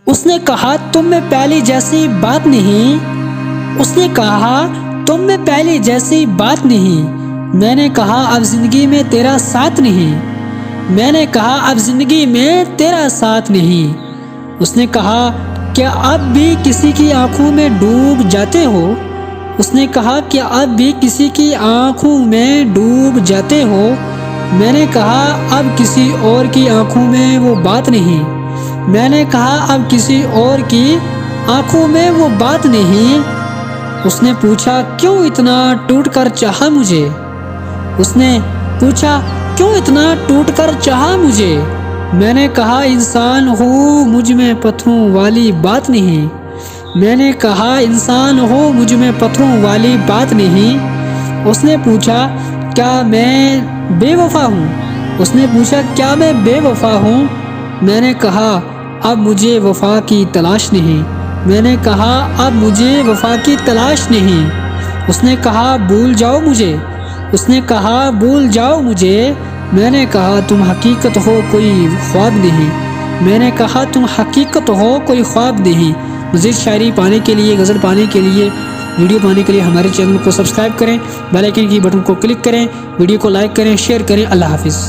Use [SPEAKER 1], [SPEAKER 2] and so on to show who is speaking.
[SPEAKER 1] اس نے کہا تم میں پہلی جیسی بات نہیں اس نے کہا تم میں پہلی جیسی بات نہیں میں نے کہا اب زندگی میں تیرا ساتھ نہیں میں نے کہا اب زندگی میں تیرا ساتھ نہیں اس نے کہا کیا اب بھی کسی کی آنکھوں میں ڈوب جاتے ہو اس نے کہا کہ اب بھی کسی کی آنکھوں میں ڈوب جاتے ہو میں نے کہا اب کسی اور کی آنکھوں میں وہ بات نہیں میں نے کہا اب کسی اور کی آنکھوں میں وہ بات نہیں اس نے پوچھا کیوں اتنا ٹوٹ کر چاہا مجھے اس نے پوچھا کیوں اتنا ٹوٹ کر چاہا مجھے میں نے کہا انسان ہو مجھ میں پتھروں والی بات نہیں میں نے کہا انسان ہو مجھ میں پتھروں والی بات نہیں اس نے پوچھا کیا میں بے وفا ہوں اس نے پوچھا کیا میں بے وفا ہوں میں نے کہا اب مجھے وفا کی تلاش نہیں میں نے کہا اب مجھے وفا کی تلاش نہیں اس نے کہا بھول جاؤ مجھے اس نے کہا بھول جاؤ مجھے میں نے کہا تم حقیقت ہو کوئی خواب نہیں میں نے کہا تم حقیقت ہو کوئی خواب نہیں مزید شاعری پانے کے لیے غزل پانے کے لیے ویڈیو پانے کے لیے ہمارے چینل کو سبسکرائب کریں بیل آئکن کی بٹن کو کلک کریں ویڈیو کو لائک کریں شیئر کریں اللہ حافظ